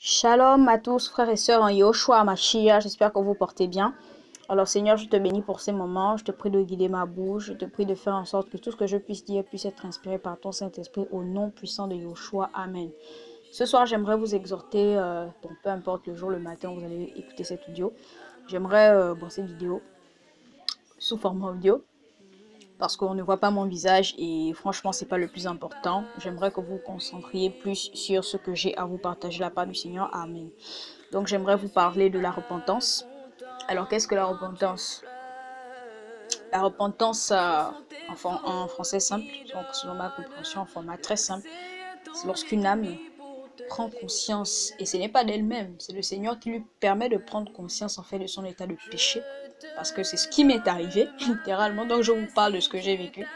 Shalom à tous frères et sœurs en Yoshua Mashiach, j'espère que vous portez bien. Alors Seigneur, je te bénis pour ces moments, je te prie de guider ma bouche, je te prie de faire en sorte que tout ce que je puisse dire puisse être inspiré par ton Saint-Esprit au nom puissant de Yoshua. Amen. Ce soir, j'aimerais vous exhorter, peu importe le jour, le matin, vous allez écouter cette audio. J'aimerais, cette vidéo sous format audio, parce qu'on ne voit pas mon visage et franchement c'est pas le plus important. J'aimerais que vous vous concentriez plus sur ce que j'ai à vous partager de la part du Seigneur. Amen. Donc j'aimerais vous parler de la repentance. Alors qu'est-ce que la repentance? La repentance en français simple, donc selon ma compréhension en format très simple, c'est lorsqu'une âme prend conscience, et ce n'est pas d'elle-même, c'est le Seigneur qui lui permet de prendre conscience en fait de son état de péché, parce que c'est ce qui m'est arrivé littéralement. Donc je vous parle de ce que j'ai vécu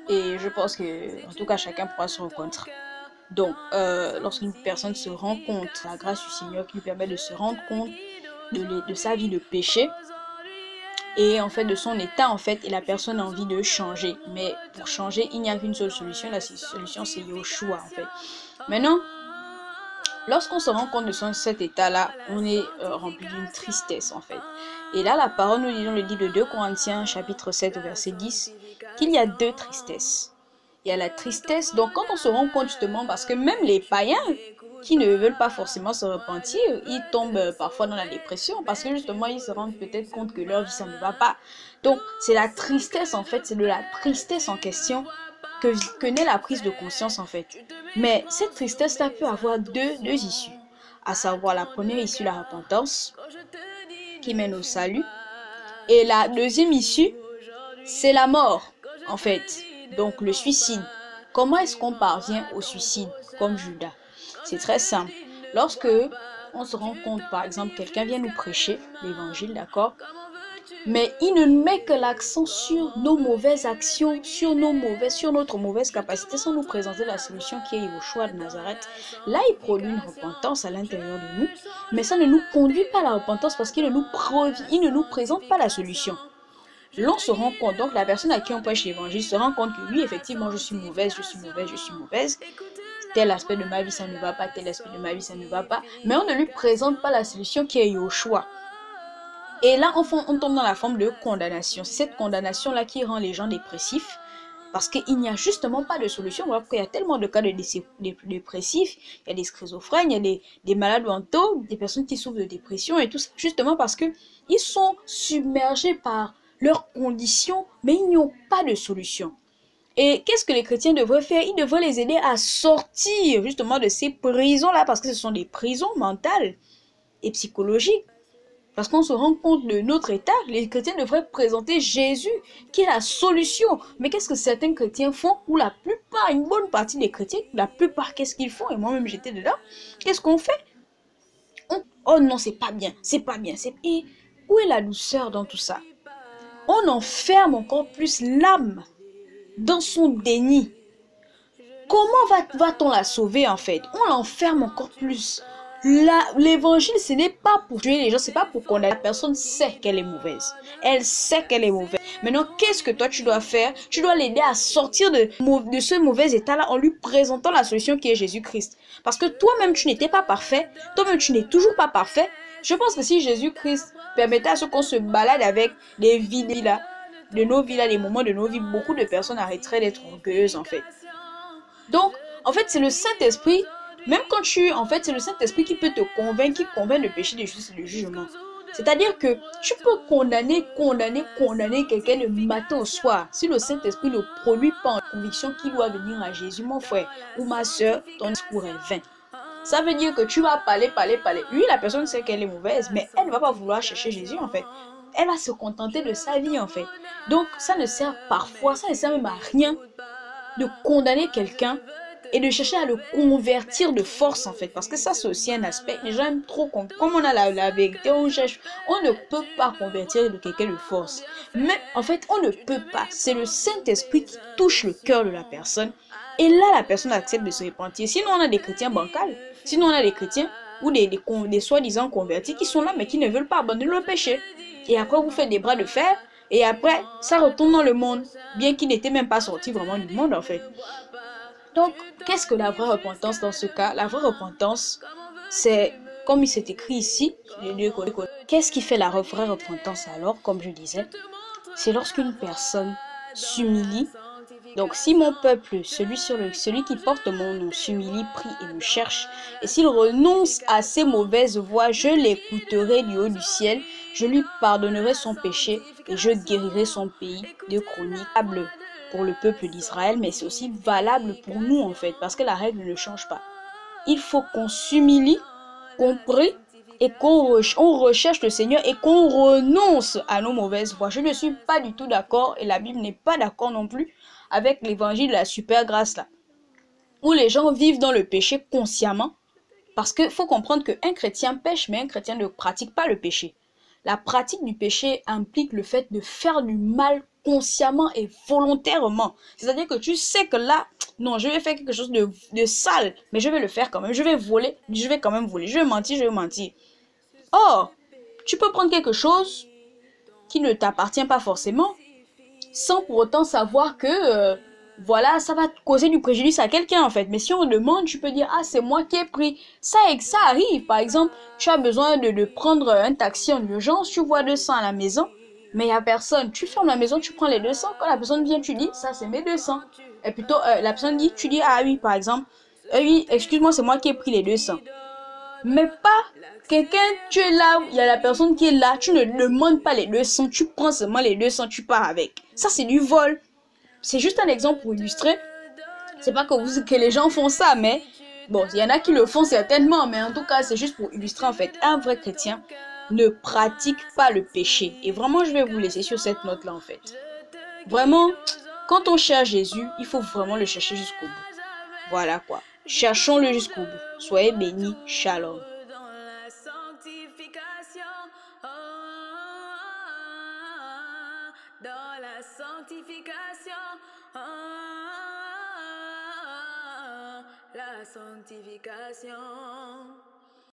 et je pense que en tout cas chacun pourra se reconnaître. Donc lorsqu'une personne se rend compte, la grâce du Seigneur qui lui permet de se rendre compte de sa vie de péché et en fait de son état en fait, et la personne a envie de changer, mais pour changer il n'y a qu'une seule solution, la solution c'est Yoshua en fait. Maintenant, lorsqu'on se rend compte de cet état-là, on est rempli d'une tristesse en fait. Et là, la parole nous dit dans le livre de 2 Corinthiens, chapitre 7, au verset 10, qu'il y a deux tristesses. Il y a la tristesse, donc quand on se rend compte justement, parce que même les païens qui ne veulent pas forcément se repentir, ils tombent parfois dans la dépression, parce que justement, ils se rendent peut-être compte que leur vie, ça ne va pas. Donc, c'est la tristesse en fait, c'est de la tristesse en question que naît la prise de conscience en fait. Mais cette tristesse-là peut avoir deux issues, à savoir la première issue, la repentance, qui mène au salut, et la deuxième issue, c'est la mort, en fait, donc le suicide. Comment est-ce qu'on parvient au suicide, comme Judas? C'est très simple. Lorsque on se rend compte, par exemple, quelqu'un vient nous prêcher l'évangile, d'accord? Mais il ne met que l'accent sur nos mauvaises actions, sur notre mauvaise capacité, sans nous présenter la solution qui est Yoshua de Nazareth. Là, il produit une repentance à l'intérieur de nous, mais ça ne nous conduit pas à la repentance parce qu'il ne nous présente pas la solution. L'on se rend compte, donc la personne à qui on prêche l'évangile se rend compte que oui, effectivement, je suis mauvaise, tel aspect de ma vie ça ne va pas, tel aspect de ma vie ça ne va pas, mais on ne lui présente pas la solution qui est Yoshua. Et là, on tombe dans la forme de condamnation. C'est cette condamnation-là qui rend les gens dépressifs, parce qu'il n'y a justement pas de solution. Voilà pourquoi il y a tellement de cas de dépressifs, il y a des schizophrènes, il y a des malades mentaux, des personnes qui souffrent de dépression et tout ça, justement parce qu'ils sont submergés par leurs conditions, mais ils n'ont pas de solution. Et qu'est-ce que les chrétiens devraient faire? Ils devraient les aider à sortir justement de ces prisons-là, parce que ce sont des prisons mentales et psychologiques. Parce qu'on se rend compte de notre état, les chrétiens devraient présenter Jésus qui est la solution. Mais qu'est-ce que certains chrétiens font? Ou la plupart, une bonne partie des chrétiens, la plupart, qu'est-ce qu'ils font? Et moi-même j'étais dedans. Qu'est-ce qu'on fait? Oh non, c'est pas bien, c'est pas bien. Et où est la douceur dans tout ça? On enferme encore plus l'âme dans son déni. Comment va-t-on la sauver en fait? On l'enferme encore plus. L'évangile, ce n'est pas pour tuer les gens, c'est pas pour condamner. La personne sait qu'elle est mauvaise. Elle sait qu'elle est mauvaise. Maintenant, qu'est-ce que toi tu dois faire? Tu dois l'aider à sortir de ce mauvais état-là en lui présentant la solution qui est Jésus-Christ. Parce que toi-même, tu n'étais pas parfait. Toi-même, tu n'es toujours pas parfait. Je pense que si Jésus-Christ permettait à ce qu'on se balade avec les vies là, de nos vies là, les moments de nos vies, beaucoup de personnes arrêteraient d'être orgueilleuses en fait. Donc, en fait, c'est le Saint-Esprit. Même quand c'est le Saint-Esprit qui peut te convaincre, qui convainc de péché, de justice et de jugement. C'est-à-dire que tu peux condamner quelqu'un le matin au soir. Si le Saint-Esprit ne produit pas en conviction qu'il doit venir à Jésus, mon frère ou ma soeur, ton discours est vain. Ça veut dire que tu vas parler. Oui, la personne sait qu'elle est mauvaise, mais elle ne va pas vouloir chercher Jésus en fait. Elle va se contenter de sa vie en fait. Donc, ça ne sert même à rien de condamner quelqu'un et de chercher à le convertir de force en fait, parce que ça c'est aussi un aspect. Les gens aiment trop, comme on a la vérité, on ne peut pas convertir quelqu'un de force, mais en fait on ne peut pas, c'est le Saint-Esprit qui touche le cœur de la personne, et là la personne accepte de se repentir. Sinon on a des chrétiens bancals, sinon on a des chrétiens ou des soi-disant convertis qui sont là mais qui ne veulent pas abandonner le péché, et après vous faites des bras de fer, et après ça retourne dans le monde, bien qu'il n'était même pas sorti vraiment du monde en fait. Donc, qu'est-ce que la vraie repentance dans ce cas? La vraie repentance, c'est comme il s'est écrit ici, les deux côtés. Qu'est-ce qui fait la vraie repentance alors, comme je disais? C'est lorsqu'une personne s'humilie. Donc si mon peuple, celui qui porte mon nom, s'humilie, prie et me cherche, et s'il renonce à ses mauvaises voies, je l'écouterai du haut du ciel, je lui pardonnerai son péché et je guérirai son pays. De Chroniques, valable pour le peuple d'Israël, mais c'est aussi valable pour nous en fait, parce que la règle ne change pas. Il faut qu'on s'humilie, qu'on prie et qu'on recherche le Seigneur et qu'on renonce à nos mauvaises voies. Je ne suis pas du tout d'accord et la Bible n'est pas d'accord non plus avec l'évangile de la super grâce là, où les gens vivent dans le péché consciemment, parce qu'il faut comprendre qu'un chrétien pêche, mais un chrétien ne pratique pas le péché. La pratique du péché implique le fait de faire du mal consciemment et volontairement. C'est-à-dire que tu sais que là, non, je vais faire quelque chose de sale, mais je vais le faire quand même. Je vais voler, je vais quand même voler. Je vais mentir, je vais mentir. Or, tu peux prendre quelque chose qui ne t'appartient pas forcément, sans pour autant savoir que, voilà, ça va causer du préjudice à quelqu'un en fait. Mais si on demande, tu peux dire, ah, c'est moi qui ai pris. Ça arrive. Par exemple, tu as besoin de prendre un taxi en urgence, tu vois 200 à la maison, mais il n'y a personne. Tu fermes la maison, tu prends les 200. Quand la personne vient, tu dis, ça c'est mes 200. Et plutôt, la personne dit, tu dis, ah oui, par exemple, oui, excuse-moi, c'est moi qui ai pris les 200. Mais pas quelqu'un, tu es là, il y a la personne qui est là, tu ne demandes pas les 200, tu prends seulement les 200, tu pars avec. Ça, c'est du vol. C'est juste un exemple pour illustrer. C'est pas que les gens font ça, mais bon, il y en a qui le font certainement, mais en tout cas, c'est juste pour illustrer en fait. Un vrai chrétien ne pratique pas le péché. Et vraiment, je vais vous laisser sur cette note-là en fait. Vraiment, quand on cherche Jésus, il faut vraiment le chercher jusqu'au bout. Voilà quoi. Cherchons-le jusqu'au bout. Soyez bénis. Shalom. Dans la sanctification, la sanctification.